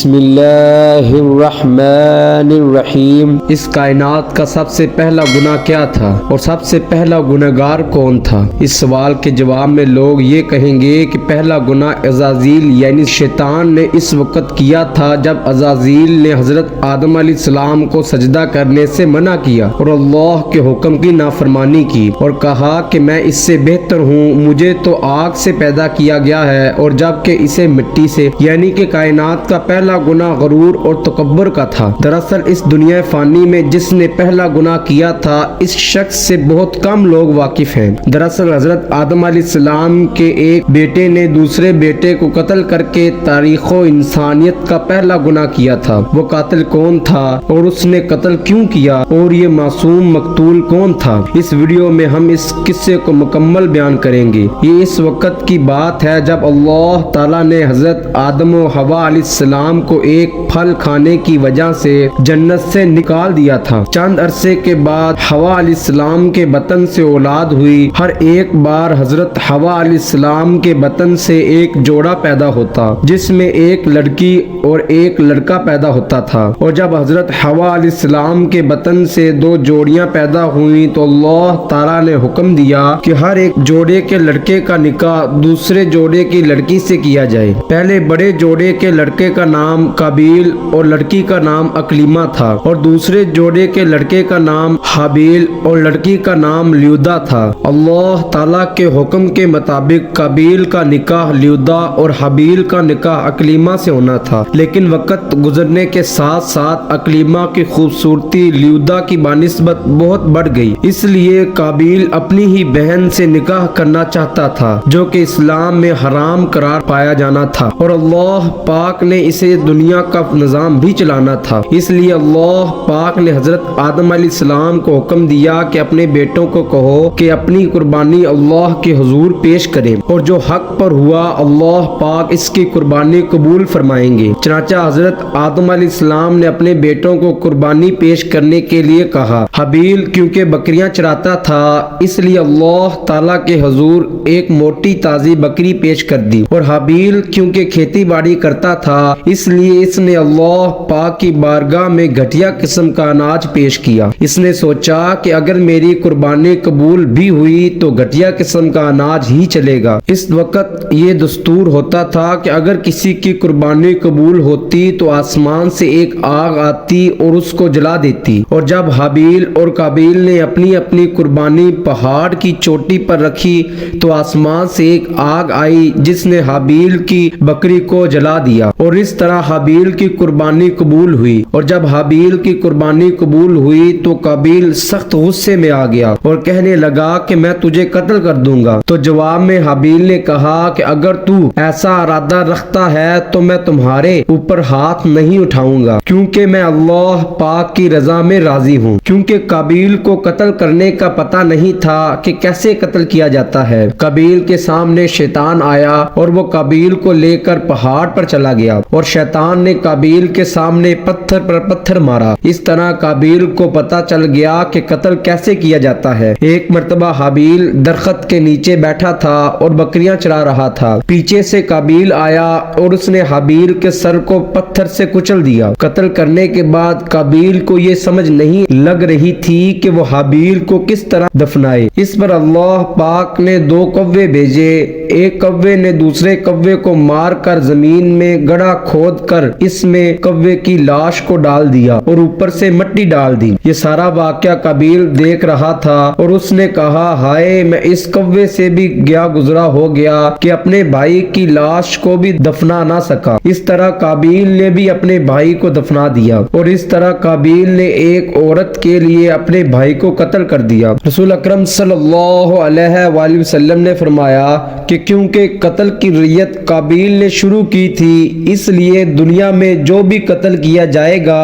بسم اللہ الرحمن الرحیم۔ اس کائنات کا سب سے پہلا گناہ کیا تھا اور سب سے پہلا گنہگار کون تھا؟ اس سوال کے جواب میں لوگ یہ کہیں گے کہ پہلا گناہ عزازیل یعنی شیطان نے اس وقت کیا تھا جب عزازیل نے حضرت آدم علیہ السلام کو سجدہ کرنے سے منع کیا اور اللہ کے حکم کی نافرمانی کی اور کہا کہ میں اس سے بہتر ہوں، مجھے تو آگ سے پیدا کیا گیا ہے اور جبکہ اسے مٹی سے، یعنی کہ کائنات کا پہلا گناہ غرور اور تکبر کا تھا۔ دراصل اس دنیا فانی میں جس نے پہلا گناہ کیا تھا اس شخص سے بہت کم لوگ واقف ہیں۔ دراصل حضرت آدم علیہ السلام کے ایک بیٹے نے دوسرے بیٹے کو قتل کر کے تاریخ و انسانیت کا پہلا گناہ کیا تھا۔ وہ قاتل کون تھا اور اس نے قتل کیوں کیا اور یہ معصوم مقتول کون تھا؟ اس ویڈیو میں ہم اس قصے کو مکمل بیان کریں گے۔ یہ اس وقت کی بات ہے جب اللہ تعالیٰ نے حضرت آدم و حوا علیہ السلام کو ایک پھل کھانے کی وجہ سے جنت سے نکال دیا تھا۔ چند عرصے کے بعد حوا علیہ السلام کے بطن سے اولاد ہوئی۔ ہر ایک بار حضرت حوا علیہ السلام کے بطن سے ایک جوڑا پیدا ہوتا جس میں ایک لڑکی اور ایک لڑکا پیدا ہوتا تھا، اور جب حضرت حوا علیہ السلام کے بطن سے دو جوڑیاں پیدا ہوئیں تو اللہ تعالیٰ نے حکم دیا کہ ہر ایک جوڑے کے لڑکے کا نکاح دوسرے جوڑے کی لڑکی سے کیا جائے۔ پہلے بڑے جوڑے کے لڑکے کا نام قابیل اور لڑکی کا نام اکلیمہ تھا، اور دوسرے جوڑے کے لڑکے کا نام حابیل اور لڑکی کا نام لیودا تھا۔ اللہ تعالیٰ کے حکم کے مطابق قابیل کا نکاح لیودا اور حابیل کا نکاح اکلیمہ سے ہونا تھا، لیکن وقت گزرنے کے ساتھ ساتھ اکلیمہ کی خوبصورتی لیودا کی بنسبت بہت بڑھ گئی، اس لیے قابیل اپنی ہی بہن سے نکاح کرنا چاہتا تھا جو کہ اسلام میں حرام قرار پایا جانا تھا، اور اللہ پاک نے اسے دنیا کا نظام بھی چلانا تھا۔ اس لیے اللہ پاک نے حضرت آدم علیہ السلام کو حکم دیا کہ اپنے بیٹوں کو کہو کہ اپنی قربانی اللہ کے حضور پیش کریں، اور جو حق پر ہوا اللہ پاک اس کی قربانی قبول فرمائیں گے۔ چنانچہ حضرت آدم علیہ السلام نے اپنے بیٹوں کو قربانی پیش کرنے کے لیے کہا۔ حابیل کیونکہ بکریاں چراتا تھا اس لیے اللہ تعالیٰ کے حضور ایک موٹی تازی بکری پیش کر دی، اور حابیل کیونکہ کھیتی باڑی کرتا تھا اس لیے اس نے اللہ پاک کی بارگاہ میں گھٹیا قسم کا اناج پیش کیا۔ اس نے سوچا کہ اگر میری قربانی قبول بھی ہوئی تو گھٹیا قسم کا اناج ہی چلے گا۔ اس وقت یہ دستور ہوتا تھا کہ اگر کسی کی قربانی قبول ہوتی تو آسمان سے ایک آگ آتی اور اس کو جلا دیتی، اور جب حابیل اور قابیل نے اپنی اپنی قربانی پہاڑ کی چوٹی پر رکھی تو آسمان سے ایک آگ آئی جس نے حابیل کی بکری کو جلا دیا، اور اس طرح حابیل کی قربانی قبول ہوئی۔ اور جب حابیل کی قربانی قبول ہوئی تو قابیل سخت غصے میں آ گیا اور کہنے لگا کہ میں تجھے قتل کر دوں گا۔ تو جواب میں حابیل نے کہا کہ اگر تو ایسا ارادہ رکھتا ہے تو میں تمہارے اوپر ہاتھ نہیں اٹھاؤں گا، کیونکہ میں اللہ پاک کی رضا میں راضی ہوں۔ کیونکہ قابیل کو قتل کرنے کا پتہ نہیں تھا کہ کیسے قتل کیا جاتا ہے، قابیل کے سامنے شیطان آیا اور وہ قابیل کو لے کر پہاڑ پر چلا گیا، اور شیطان نے قابیل کے سامنے پتھر پر پتھر مارا۔ اس طرح قابیل کو پتہ چل گیا کہ قتل کیسے کیا جاتا ہے۔ ایک مرتبہ حابیل درخت کے نیچے بیٹھا تھا اور بکریاں چرا رہا تھا۔ پیچھے سے قابیل آیا اور اس نے حابیل کے سر کو پتھر سے کچل دیا۔ قتل کرنے کے بعد قابیل کو یہ سمجھ نہیں لگ رہی تھی کہ وہ حابیل کو کس طرح دفنائے۔ اس پر اللہ پاک نے دو کوے بھیجے۔ ایک کوے نے دوسرے کوے کو مار کر زمین میں گڑھا کھود کر اس میں کوے کی لاش کو ڈال دیا اور اوپر سے مٹی ڈال دی۔ یہ سارا واقعہ قابیل دیکھ رہا تھا اور اس نے کہا، ہائے میں اس کوے سے بھی گیا گزرا ہو گیا کہ اپنے بھائی کی لاش کو بھی دفنا نہ سکا۔ اس طرح قابیل نے بھی اپنے بھائی کو دفنا دیا، اور اس طرح قابیل نے ایک عورت کے لیے اپنے بھائی کو قتل کر دیا۔ رسول اکرم صلی اللہ علیہ وآلہ وسلم نے فرمایا کہ کیونکہ قتل کی ریت قابیل نے شروع کی تھی اس لیے دنیا میں جو بھی قتل کیا جائے گا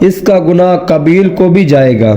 اس کا گناہ قابیل کو بھی جائے گا۔